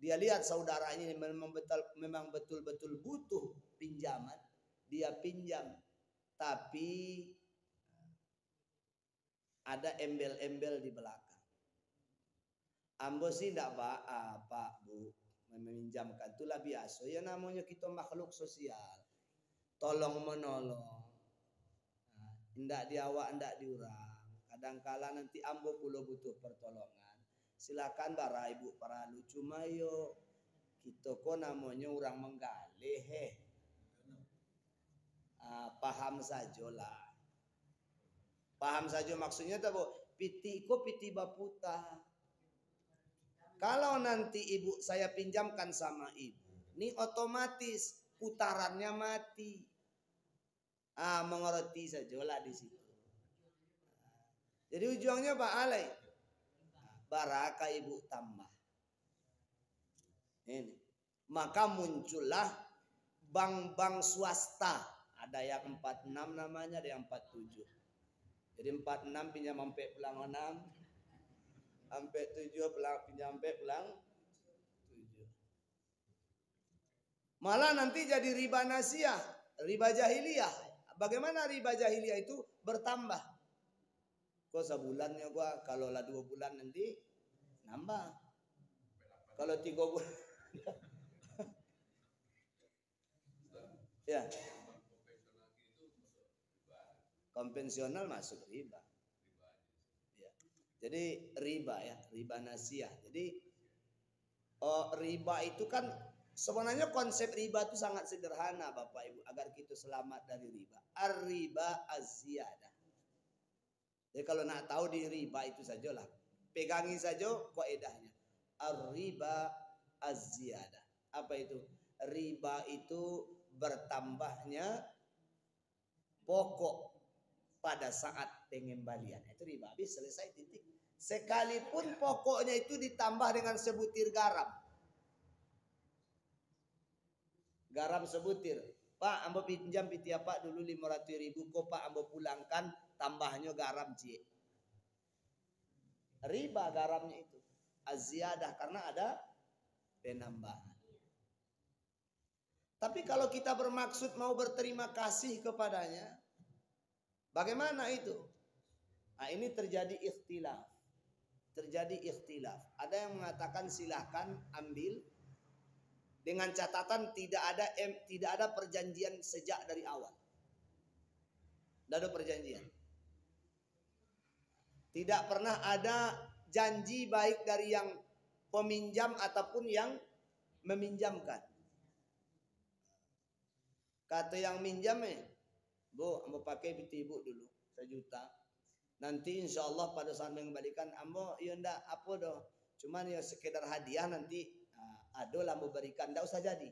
Dia lihat saudaranya memang betul-betul butuh pinjaman. Dia pinjam. Tapi ada embel-embel di belakang. Ambo sih tidak Pak Bu meminjamkan. Itulah biasa. Ya namanya kita makhluk sosial. Tolong menolong. Ndak diawak, ndak diurang. Kadangkala nanti ambo pula butuh pertolongan. Silakan bara ibu para lu. Cuma yo kita kok namanya orang menggalih paham saja lah. Paham saja maksudnya tak bu. Piti ko piti baputa. Kalau nanti ibu saya pinjamkan sama ibu, ini otomatis putarannya mati. Mengerti saja lah di situ. Jadi ujungnya Pak Alay, baraka ibu tambah. Ini. Maka muncullah bank-bank swasta. Ada yang 46 namanya, ada yang 47. Jadi 46 pinjam sampai pulang 6. Sampai 7 pinjam sampai pulang 7. Malah nanti jadi riba nasiah, riba jahiliyah. Bagaimana riba jahiliyah itu bertambah? Kok sebulannya gua kalau lah 2 bulan nanti nambah. Kalau 3 bulan ya. Konvensional masuk riba. Ya. Jadi riba ya, riba nasiah. Jadi riba itu kan sebenarnya konsep riba itu sangat sederhana Bapak Ibu agar kita selamat dari riba. Ar-riba az-ziyadah. Jadi kalau nak tahu di riba itu sajalah. Pegangi saja kaidahnya. Ar-riba az-ziyadah. Apa itu? Riba itu bertambahnya pokok pada saat pengembalian. Itu riba. Habis selesai titik. Sekalipun pokoknya itu ditambah dengan sebutir garam. Garam sebutir. Pak, ambo pinjam piti apa dulu 500.000. Kok Pak ambo pulangkan tambahnya garam cie. Riba garamnya itu. Az-ziyadah karena ada penambahan. Tapi kalau kita bermaksud mau berterima kasih kepadanya, bagaimana itu? Nah, ini terjadi ikhtilaf. Terjadi ikhtilaf. Ada yang mengatakan silahkan ambil dengan catatan tidak ada perjanjian sejak dari awal. Tidak ada perjanjian. Tidak pernah ada janji baik dari yang peminjam ataupun yang meminjamkan. Kata yang minjam Bu, ambo pakai biti ibu dulu 1 juta. Nanti insya Allah pada saat mengembalikan ambo ya ndak apa doh. Cuman ya sekedar hadiah nanti adolah ambo berikan. Ndak usah jadi.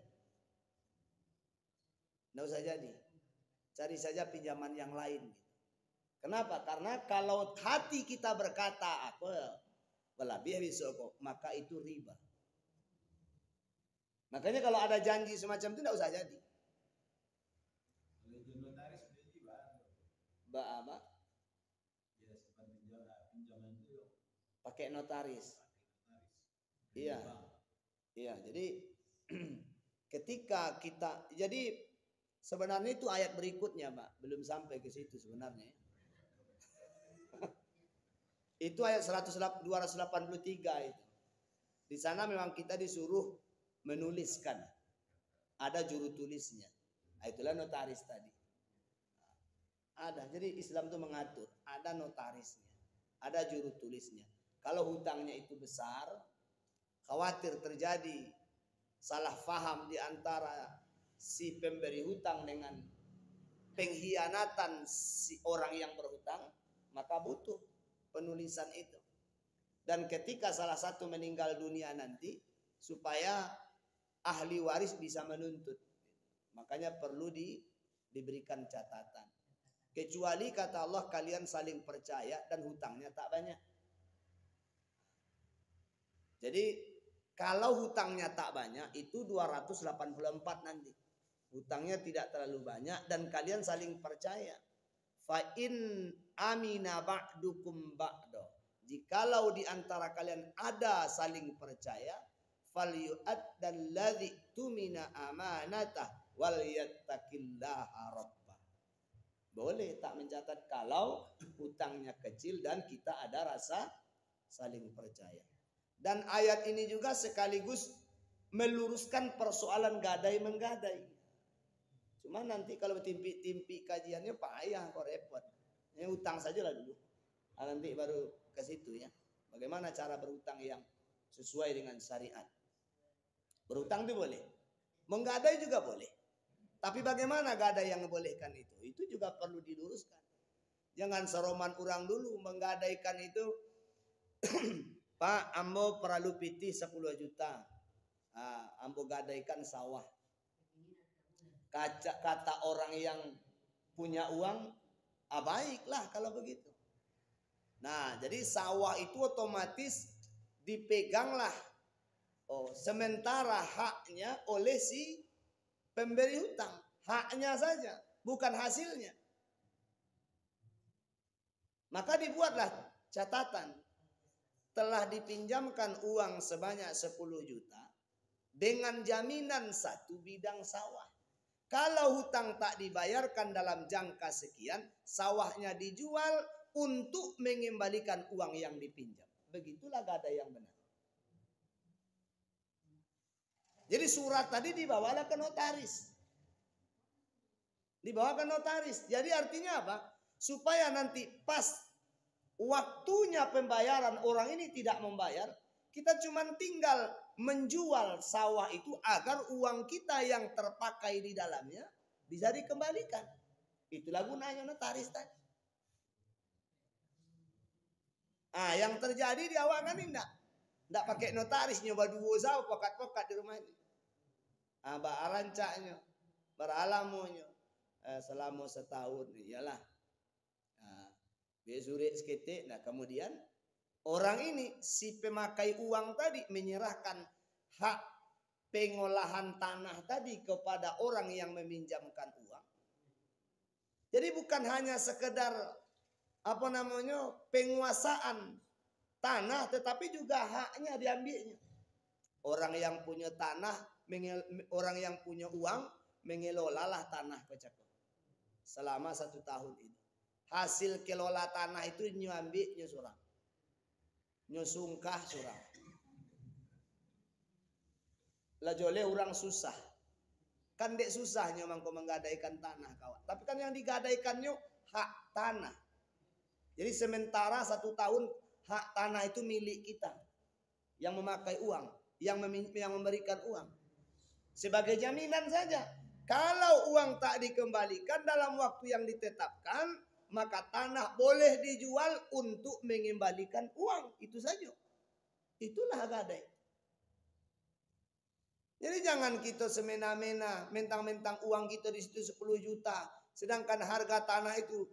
Ndak usah jadi. Cari saja pinjaman yang lain. Kenapa? Karena kalau hati kita berkata apa lebih besok maka itu riba. Makanya kalau ada janji semacam itu ndak usah jadi. Apa? Pakai notaris. Iya. Iya, jadi ketika kita sebenarnya itu ayat berikutnya, Pak. Belum sampai ke situ sebenarnya. Itu ayat 283 itu. Di sana memang kita disuruh menuliskan. Ada juru tulisnya. Itulah notaris tadi. Ada. Jadi Islam itu mengatur. Ada notarisnya. Ada juru tulisnya. Kalau hutangnya itu besar, khawatir terjadi salah faham di antara si pemberi hutang dengan pengkhianatan si orang yang berhutang, maka butuh penulisan itu. Dan ketika salah satu meninggal dunia nanti, supaya ahli waris bisa menuntut. Makanya perlu diberikan catatan. Kecuali kata Allah kalian saling percaya dan hutangnya tak banyak. Jadi kalau hutangnya tak banyak itu 284 nanti. Hutangnya tidak terlalu banyak dan kalian saling percaya. Fa in amina ba'dukum ba'do. Jikalau di antara kalian ada saling percaya, falyu'addal ladzi tumina amanatah wal yattaqillaha rabbah. Boleh tak mencatat kalau hutangnya kecil dan kita ada rasa saling percaya. Dan ayat ini juga sekaligus meluruskan persoalan gadai-menggadai. Cuma nanti kalau timpi-timpi kajiannya payah kok repot. Ini hutang saja lah dulu. Nanti baru ke situ ya. Bagaimana cara berhutang yang sesuai dengan syariat. Berhutang itu boleh. Menggadai juga boleh. Tapi bagaimana gadai yang membolehkan itu? Itu juga perlu diluruskan. Jangan seroman orang dulu menggadaikan itu. Pak, ambo perlu piti 10 juta. Ambo gadaikan sawah. Kata orang yang punya uang, baiklah kalau begitu. Nah, jadi sawah itu otomatis dipeganglah. Sementara haknya oleh si pemberi hutang. Haknya saja, bukan hasilnya. Maka dibuatlah catatan. Telah dipinjamkan uang sebanyak 10 juta dengan jaminan 1 bidang sawah. Kalau hutang tak dibayarkan dalam jangka sekian, sawahnya dijual untuk mengembalikan uang yang dipinjam. Begitulah gadai yang benar. Jadi surat tadi dibawalah ke notaris. Dibawa ke notaris. Jadi artinya apa? Supaya nanti pas waktunya pembayaran orang ini tidak membayar, kita cuma tinggal menjual sawah itu agar uang kita yang terpakai di dalamnya bisa dikembalikan. Itulah gunanya notaris tadi. Yang terjadi di awal kan enggak pakai notaris, nyoba dua sawah pokat-pokat di rumah ini. Barancaknya, beralamunya selama setahun iyalah. Besure seketik. Nah kemudian orang ini si pemakai uang tadi menyerahkan hak pengolahan tanah tadi kepada orang yang meminjamkan uang. Jadi bukan hanya sekedar penguasaan tanah, tetapi juga haknya diambilnya. Orang yang punya tanah, orang yang punya uang mengelolalah tanah kecakap selama 1 tahun ini. Hasil kelola tanah itu nyambilnya surang. Nyusungkah surang. Lah jole orang susah. Kan dek susahnya mangko menggadaikan tanah kawan. Tapi kan yang digadaikannya hak tanah. Jadi sementara 1 tahun hak tanah itu milik kita. Yang memakai uang. Yang memberikan uang. Sebagai jaminan saja. Kalau uang tak dikembalikan dalam waktu yang ditetapkan, maka tanah boleh dijual untuk mengembalikan uang. Itu saja. Itulah gadai. Jadi jangan kita semena-mena mentang-mentang uang kita di situ 10 juta. Sedangkan harga tanah itu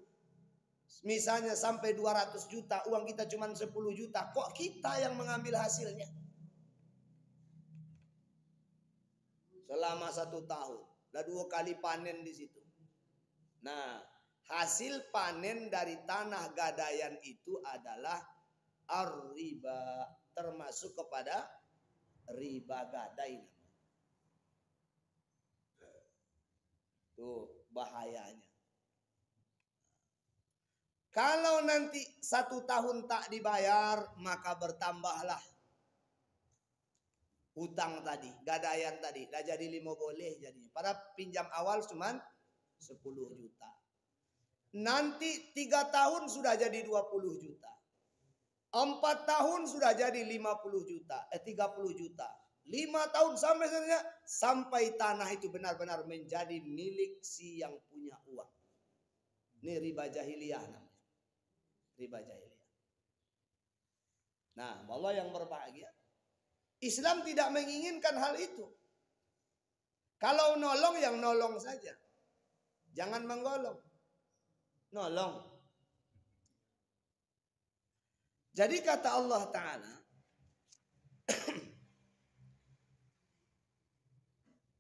misalnya sampai 200 juta. Uang kita cuma 10 juta. Kok kita yang mengambil hasilnya? Selama 1 tahun. Lah 2 kali panen di situ. Nah, hasil panen dari tanah gadaian itu adalah ar-riba, termasuk kepada riba gadai. Tuh bahayanya. Kalau nanti 1 tahun tak dibayar, maka bertambahlah hutang tadi, gadaian tadi. Dah jadi 5 boleh jadinya. Pada pinjam awal cuman 10 juta. Nanti 3 tahun sudah jadi 20 juta. 4 tahun sudah jadi 50 juta. 30 juta. 5 tahun sampai tanah itu benar-benar menjadi milik si yang punya uang. Ini riba jahiliyah namanya. Riba jahiliyah. Nah, Allah yang berbahagia. Islam tidak menginginkan hal itu. Kalau nolong yang nolong saja. Jangan menggolong. nolong. Jadi kata Allah Ta'ala,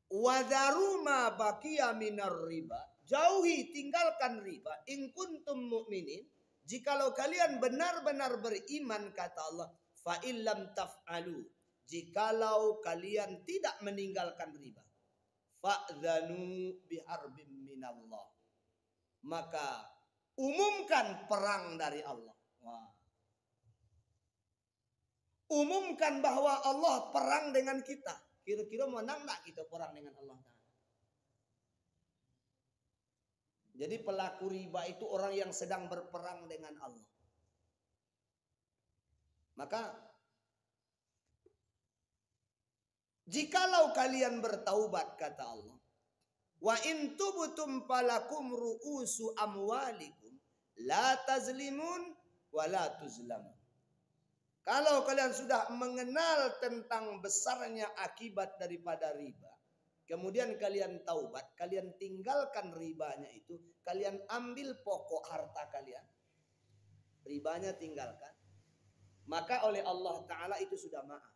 Wadharu ma baqiya minar riba. Jauhi, tinggalkan riba. In kuntum mu'minin. Jikalau kalian benar-benar beriman, kata Allah. Fa illam taf'alu. Jikalau kalian tidak meninggalkan riba. Fa'dhanu biharbim minallah. Maka umumkan perang dari Allah. Wah. Umumkan bahwa Allah perang dengan kita. Kira-kira menang tak kita perang dengan Allah Ta'ala? Jadi pelaku riba itu orang yang sedang berperang dengan Allah. Maka jikalau kalian bertaubat, kata Allah, wa in tubtum falakum ru'usu amwalikum la tazlimun wa la tuzlamun. Kalau kalian sudah mengenal tentang besarnya akibat daripada riba, kemudian kalian taubat, kalian tinggalkan ribanya itu, kalian ambil pokok harta kalian, ribanya tinggalkan, maka oleh Allah Ta'ala itu sudah maaf.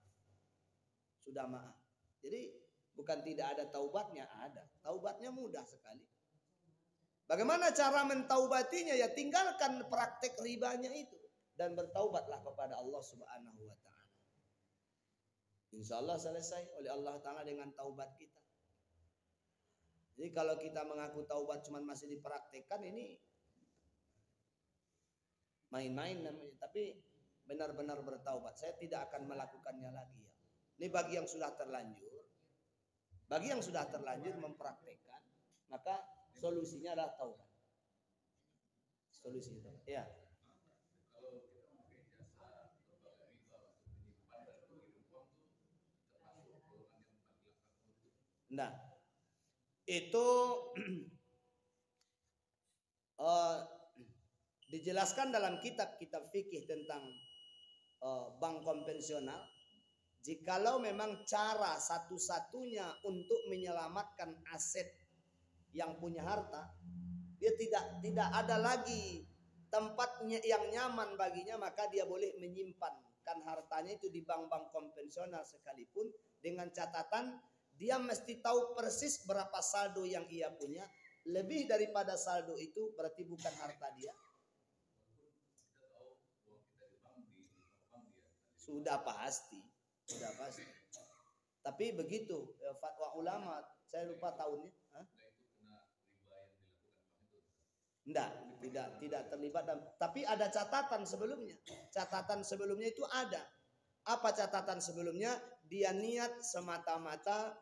Sudah maaf. Jadi bukan tidak ada taubatnya, ada. Taubatnya mudah sekali. Bagaimana cara mentaubatinya? Ya tinggalkan praktek ribanya itu. Dan bertaubatlah kepada Allah Subhanahu wa Ta'ala. Insya Allah selesai oleh Allah Ta'ala dengan taubat kita. Jadi kalau kita mengaku taubat cuma masih dipraktekkan, ini main-main namanya. Tapi benar-benar bertaubat. Saya tidak akan melakukannya lagi ya. Ini bagi yang sudah terlanjur. Bagi yang sudah terlanjur mempraktekkan, maka solusinya adalah taubat. Solusi itu. Ya. Nah, itu dijelaskan dalam kitab-kitab fikih tentang bank konvensional. Jikalau memang cara satu-satunya untuk menyelamatkan aset yang punya harta, dia tidak ada lagi tempatnya yang nyaman baginya, maka dia boleh menyimpankan hartanya itu di bank-bank konvensional sekalipun, dengan catatan dia mesti tahu persis berapa saldo yang ia punya. Lebih daripada saldo itu berarti bukan harta dia. Sudah pasti. Sudah pasti. Tapi begitu fatwa ulama, saya lupa tahunnya. Tidak terlibat. Tapi ada catatan sebelumnya. Catatan sebelumnya itu ada. Apa catatan sebelumnya? Dia niat semata-mata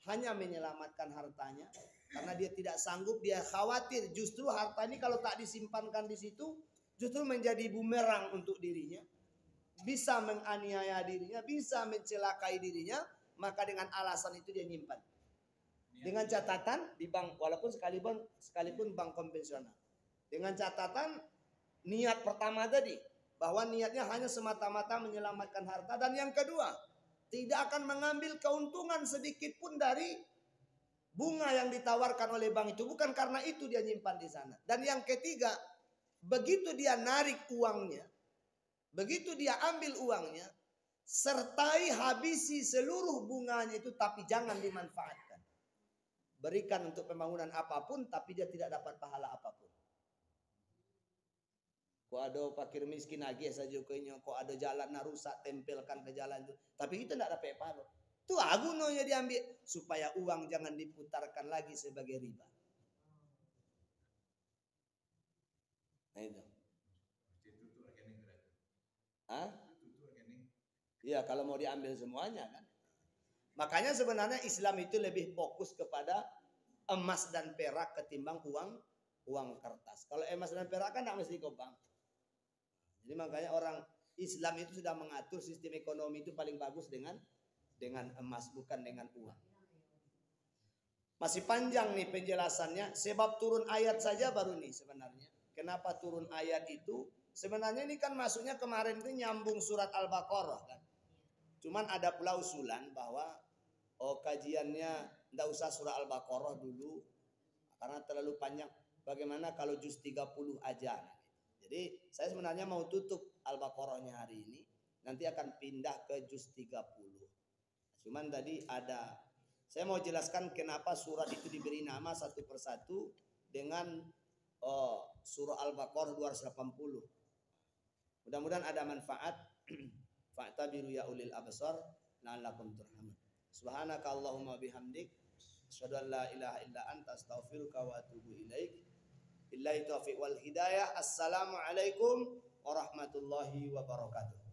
hanya menyelamatkan hartanya, karena dia tidak sanggup, dia khawatir justru harta ini kalau tak disimpankan di situ justru menjadi bumerang untuk dirinya, bisa menganiaya dirinya, bisa mencelakai dirinya, maka dengan alasan itu dia nyimpan. Dengan catatan di bank, walaupun sekalipun bank konvensional. Dengan catatan niat pertama tadi, bahwa niatnya hanya semata-mata menyelamatkan harta, dan yang kedua, tidak akan mengambil keuntungan sedikit pun dari bunga yang ditawarkan oleh bank itu. Bukan karena itu dia nyimpan di sana. Dan yang ketiga, begitu dia narik uangnya, begitu dia ambil uangnya, sertai habisi seluruh bunganya itu, tapi jangan dimanfaatkan. Berikan untuk pembangunan apapun, tapi dia tidak dapat pahala apapun. Kok ada fakir miskin lagi saja kayaknya, kok ada jalan rusak tempelkan ke jalan itu, tapi kita tidak dapat pahala. Itu agunnya diambil supaya uang jangan diputarkan lagi sebagai riba. Nah itu. Iya, kalau mau diambil semuanya kan. Makanya sebenarnya Islam itu lebih fokus kepada emas dan perak ketimbang uang kertas. Kalau emas dan perak kan tidak mesti ke bank. Jadi makanya orang Islam itu sudah mengatur sistem ekonomi itu paling bagus dengan emas, bukan dengan uang. Masih panjang nih penjelasannya. Sebab turun ayat saja baru nih sebenarnya. Kenapa turun ayat itu? Sebenarnya ini kan masuknya kemarin itu nyambung surat Al-Baqarah kan. Cuman ada pula usulan bahwa kajiannya tidak usah surah Al-Baqarah dulu karena terlalu panjang. bagaimana kalau juz 30 aja. Jadi saya sebenarnya mau tutup Al-Baqarahnya hari ini, nanti akan pindah ke juz 30. Cuman tadi saya mau jelaskan kenapa surat itu diberi nama satu persatu dengan surah Al-Baqarah 280. Mudah-mudahan ada manfaat. Fa'tabiru ya ulil absar la'allakum turhamun. Subhanaka Allahumma bihamdik asyhadu an la ilaha illa anta astaghfiruka wa atubu ilaik. Billahi taufiq wal hidayah. Assalamualaikum warahmatullahi wabarakatuh.